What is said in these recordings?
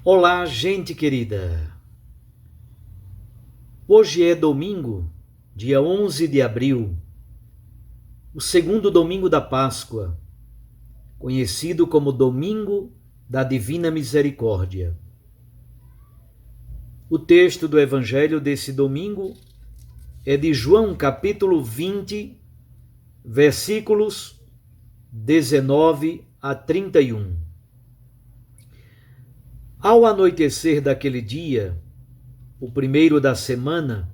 Olá, gente querida! Hoje é domingo, dia 11 de abril, o segundo domingo da Páscoa, conhecido como Domingo da Divina Misericórdia. O texto do Evangelho desse domingo é de João, capítulo 20, versículos 19 a 31. Ao anoitecer daquele dia, o primeiro da semana,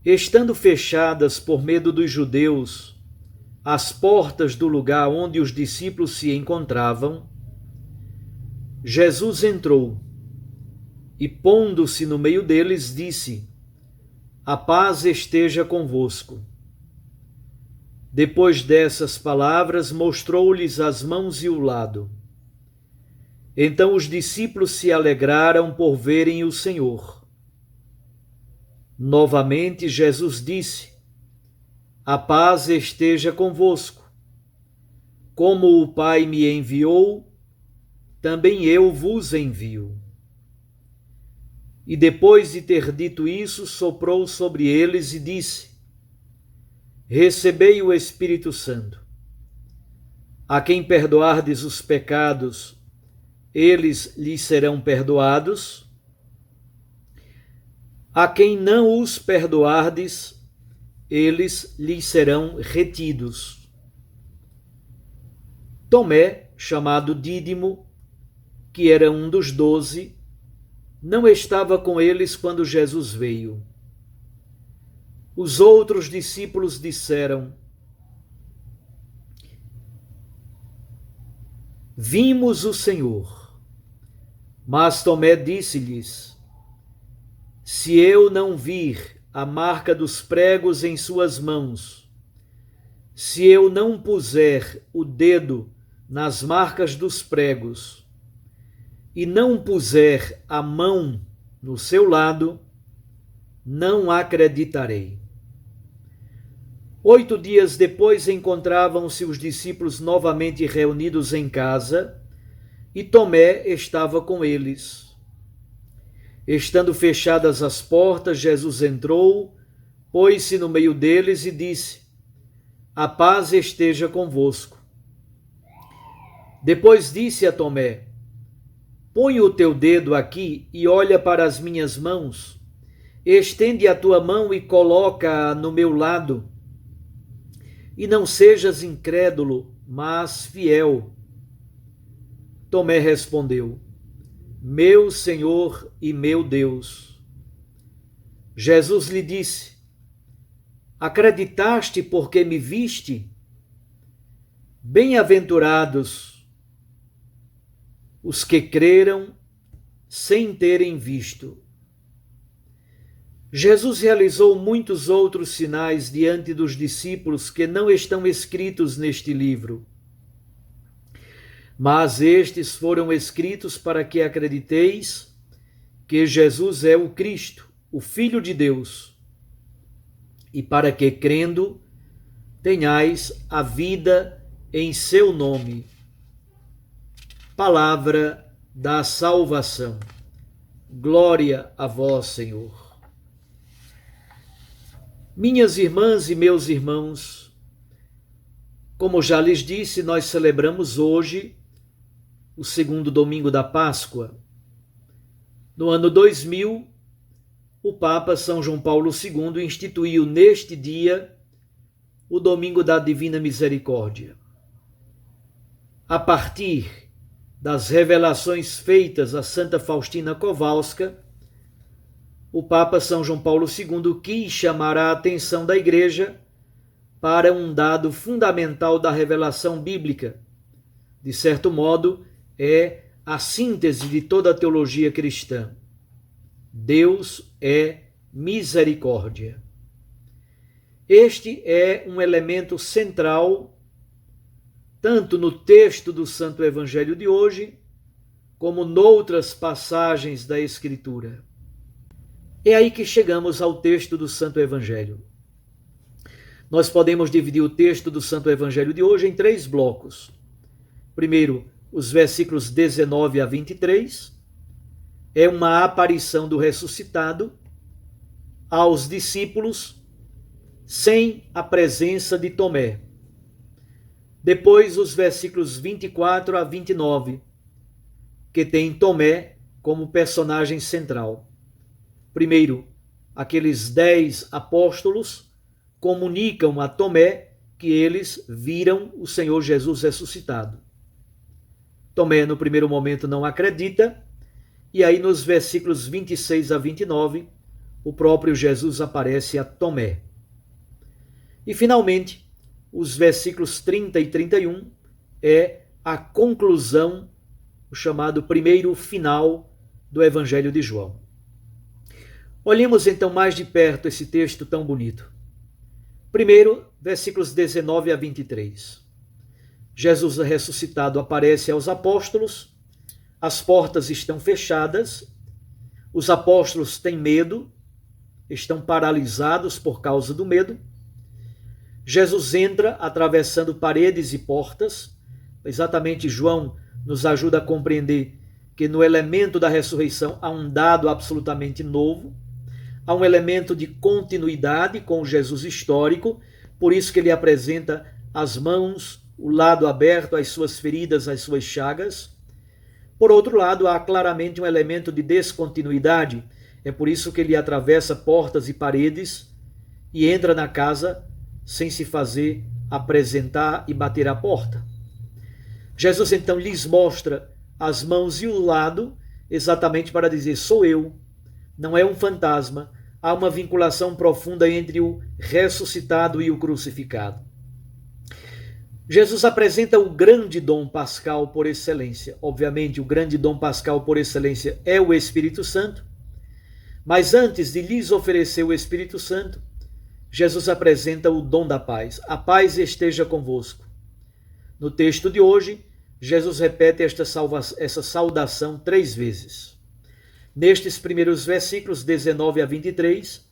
estando fechadas por medo dos judeus as portas do lugar onde os discípulos se encontravam, Jesus entrou e, pondo-se no meio deles, disse: A paz esteja convosco. Depois dessas palavras, mostrou-lhes as mãos e o lado. Então os discípulos se alegraram por verem o Senhor. Novamente Jesus disse: A paz esteja convosco. Como o Pai me enviou, também eu vos envio. E depois de ter dito isso, soprou sobre eles e disse: Recebei o Espírito Santo. A quem perdoardes os pecados, eles lhes serão perdoados. A quem não os perdoardes, eles lhes serão retidos. Tomé, chamado Dídimo, que era um dos 12, não estava com eles quando Jesus veio. Os outros discípulos disseram: Vimos o Senhor. Mas Tomé disse-lhes: Se eu não vir a marca dos pregos em suas mãos, se eu não puser o dedo nas marcas dos pregos, e não puser a mão no seu lado, não acreditarei. 8 dias depois encontravam-se os discípulos novamente reunidos em casa, e Tomé estava com eles. Estando fechadas as portas, Jesus entrou, pôs-se no meio deles e disse: A paz esteja convosco. Depois disse a Tomé: Põe o teu dedo aqui e olha para as minhas mãos. Estende a tua mão e coloca-a no meu lado. E não sejas incrédulo, mas fiel. Tomé respondeu: Meu Senhor e meu Deus. Jesus lhe disse: Acreditaste porque me viste? Bem-aventurados os que creram sem terem visto. Jesus realizou muitos outros sinais diante dos discípulos que não estão escritos neste livro. Mas estes foram escritos para que acrediteis que Jesus é o Cristo, o Filho de Deus, e para que, crendo, tenhais a vida em seu nome. Palavra da salvação. Glória a vós, Senhor. Minhas irmãs e meus irmãos, como já lhes disse, nós celebramos hoje o segundo domingo da Páscoa. No ano 2000, o Papa São João Paulo II instituiu neste dia o Domingo da Divina Misericórdia. A partir das revelações feitas a Santa Faustina Kowalska, o Papa São João Paulo II quis chamar a atenção da Igreja para um dado fundamental da revelação bíblica. De certo modo, é a síntese de toda a teologia cristã. Deus é misericórdia. Este é um elemento central, tanto no texto do Santo Evangelho de hoje, como noutras passagens da Escritura. É aí que chegamos ao texto do Santo Evangelho. Nós podemos dividir o texto do Santo Evangelho de hoje em 3 blocos. Primeiro, os versículos 19 a 23, é uma aparição do ressuscitado aos discípulos sem a presença de Tomé. Depois, os versículos 24 a 29, que tem Tomé como personagem central. Primeiro, aqueles 10 apóstolos comunicam a Tomé que eles viram o Senhor Jesus ressuscitado. Tomé, no primeiro momento, não acredita, e aí nos versículos 26 a 29, o próprio Jesus aparece a Tomé. E, finalmente, os versículos 30 e 31 é a conclusão, o chamado primeiro final do Evangelho de João. Olhemos então mais de perto esse texto tão bonito. Primeiro, versículos 19 a 23. Jesus ressuscitado aparece aos apóstolos, as portas estão fechadas, os apóstolos têm medo, estão paralisados por causa do medo. Jesus entra atravessando paredes e portas. Exatamente, João nos ajuda a compreender que no elemento da ressurreição há um dado absolutamente novo, há um elemento de continuidade com o Jesus histórico, por isso que ele apresenta as mãos, o lado aberto, as suas feridas, as suas chagas. Por outro lado, há claramente um elemento de descontinuidade, é por isso que ele atravessa portas e paredes e entra na casa sem se fazer apresentar e bater à porta. Jesus então lhes mostra as mãos e o lado, exatamente para dizer: sou eu, não é um fantasma. Há uma vinculação profunda entre o ressuscitado e o crucificado. Jesus apresenta o grande dom pascal por excelência. Obviamente, o grande dom pascal por excelência é o Espírito Santo, mas antes de lhes oferecer o Espírito Santo, Jesus apresenta o dom da paz. A paz esteja convosco. No texto de hoje, Jesus repete essa saudação 3 vezes. Nestes primeiros versículos, 19 a 23,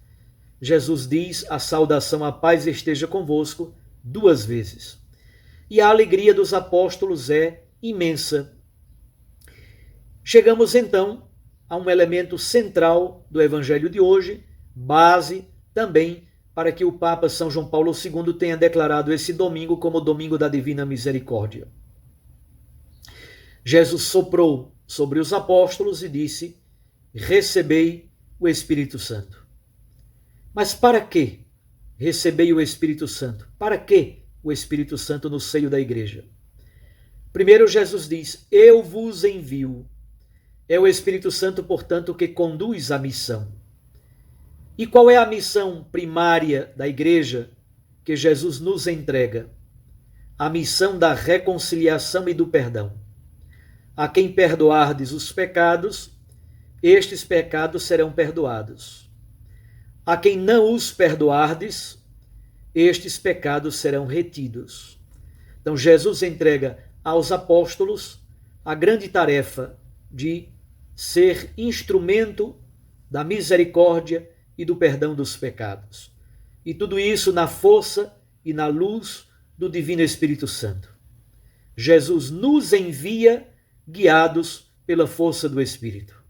Jesus diz a saudação: a paz esteja convosco 2 vezes. E a alegria dos apóstolos é imensa. Chegamos então a um elemento central do evangelho de hoje, base também para que o Papa São João Paulo II tenha declarado esse domingo como o domingo da Divina Misericórdia. Jesus soprou sobre os apóstolos e disse: recebei o Espírito Santo. Mas para que recebei o Espírito Santo? Para que o Espírito Santo no seio da igreja? Primeiro, Jesus diz: eu vos envio. É o Espírito Santo, portanto, que conduz a missão. E qual é a missão primária da igreja que Jesus nos entrega? A missão da reconciliação e do perdão. A quem perdoardes os pecados, estes pecados serão perdoados. A quem não os perdoardes, estes pecados serão retidos. Então Jesus entrega aos apóstolos a grande tarefa de ser instrumento da misericórdia e do perdão dos pecados. E tudo isso na força e na luz do Divino Espírito Santo. Jesus nos envia guiados pela força do Espírito.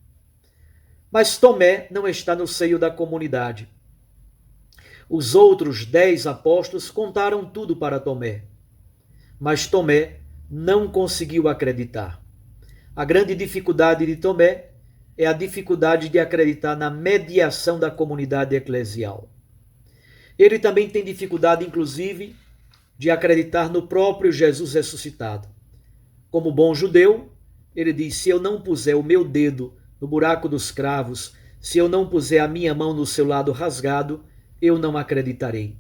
Mas Tomé não está no seio da comunidade. Os outros 10 apóstolos contaram tudo para Tomé, mas Tomé não conseguiu acreditar. A grande dificuldade de Tomé é a dificuldade de acreditar na mediação da comunidade eclesial. Ele também tem dificuldade, inclusive, de acreditar no próprio Jesus ressuscitado. Como bom judeu, ele diz: se eu não puser o meu dedo no buraco dos cravos, se eu não puser a minha mão no seu lado rasgado, eu não acreditarei.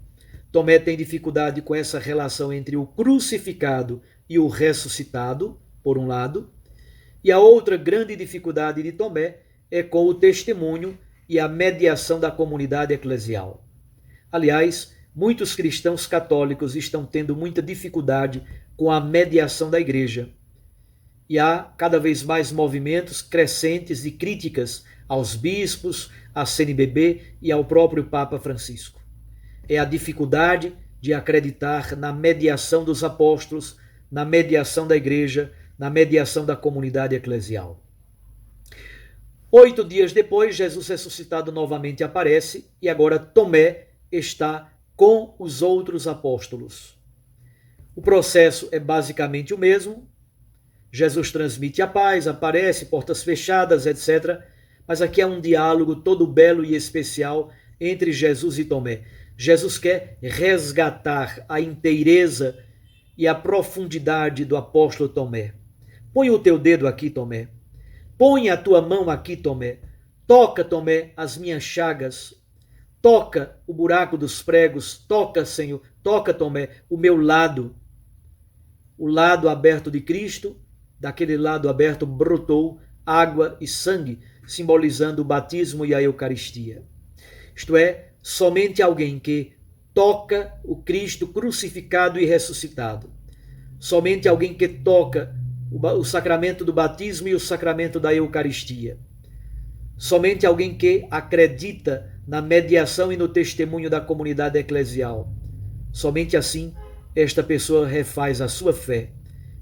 Tomé tem dificuldade com essa relação entre o crucificado e o ressuscitado, por um lado, e a outra grande dificuldade de Tomé é com o testemunho e a mediação da comunidade eclesial. Aliás, muitos cristãos católicos estão tendo muita dificuldade com a mediação da igreja. E há cada vez mais movimentos crescentes de críticas aos bispos, à CNBB e ao próprio Papa Francisco. É a dificuldade de acreditar na mediação dos apóstolos, na mediação da igreja, na mediação da comunidade eclesial. 8 dias depois, Jesus ressuscitado novamente aparece e agora Tomé está com os outros apóstolos. O processo é basicamente o mesmo. Jesus transmite a paz, aparece, portas fechadas, etc. Mas aqui há um diálogo todo belo e especial entre Jesus e Tomé. Jesus quer resgatar a inteireza e a profundidade do apóstolo Tomé. Põe o teu dedo aqui, Tomé. Põe a tua mão aqui, Tomé. Toca, Tomé, as minhas chagas. Toca o buraco dos pregos. Toca, Senhor. Toca, Tomé, o meu lado. O lado aberto de Cristo. Daquele lado aberto brotou água e sangue, simbolizando o batismo e a Eucaristia. Isto é, somente alguém que toca o Cristo crucificado e ressuscitado. Somente alguém que toca o sacramento do batismo e o sacramento da Eucaristia. Somente alguém que acredita na mediação e no testemunho da comunidade eclesial. Somente assim esta pessoa refaz a sua fé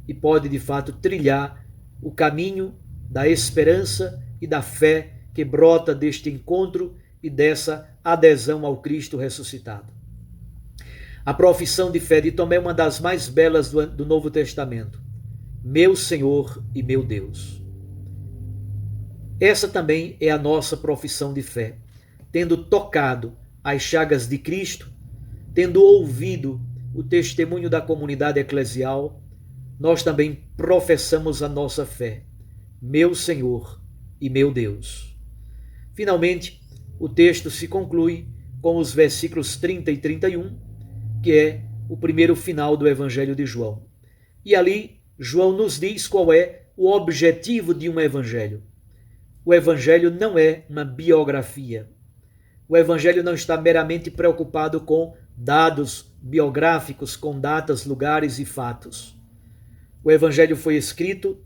e pode de fato trilhar o caminho da esperança e da fé que brota deste encontro e dessa adesão ao Cristo ressuscitado. A profissão de fé de Tomé é uma das mais belas do Novo Testamento. Meu Senhor e meu Deus. Essa também é a nossa profissão de fé. Tendo tocado as chagas de Cristo, tendo ouvido o testemunho da comunidade eclesial, nós também professamos a nossa fé. Meu Senhor e meu Deus. Finalmente, o texto se conclui com os versículos 30 e 31, que é o primeiro final do Evangelho de João. E ali, João nos diz qual é o objetivo de um evangelho. O evangelho não é uma biografia. O evangelho não está meramente preocupado com dados biográficos, com datas, lugares e fatos. O evangelho foi escrito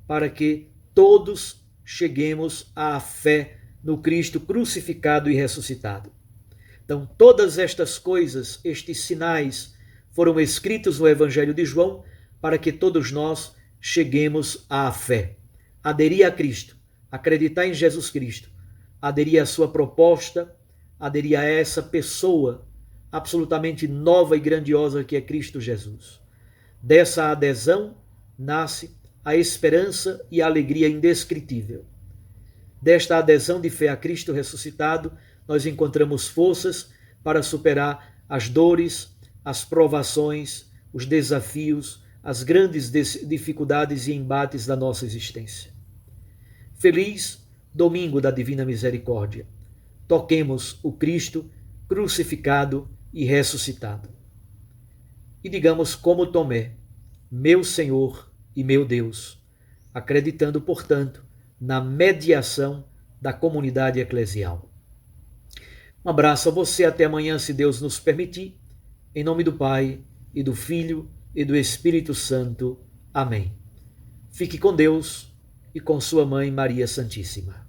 para que todos cheguemos à fé no Cristo crucificado e ressuscitado. Então, todas estas coisas, estes sinais, foram escritos no Evangelho de João para que todos nós cheguemos à fé. Aderir a Cristo, acreditar em Jesus Cristo, aderir à sua proposta, aderir a essa pessoa absolutamente nova e grandiosa que é Cristo Jesus. Dessa adesão nasce a esperança e a alegria indescritível. Desta adesão de fé a Cristo ressuscitado, nós encontramos forças para superar as dores, as provações, os desafios, as grandes dificuldades e embates da nossa existência. Feliz Domingo da Divina Misericórdia. Toquemos o Cristo crucificado e ressuscitado. E digamos como Tomé, meu Senhor e meu Deus, acreditando, portanto, na mediação da comunidade eclesial. Um abraço a você, até amanhã, se Deus nos permitir. Em nome do Pai, e do Filho, e do Espírito Santo. Amém. Fique com Deus e com sua Mãe Maria Santíssima.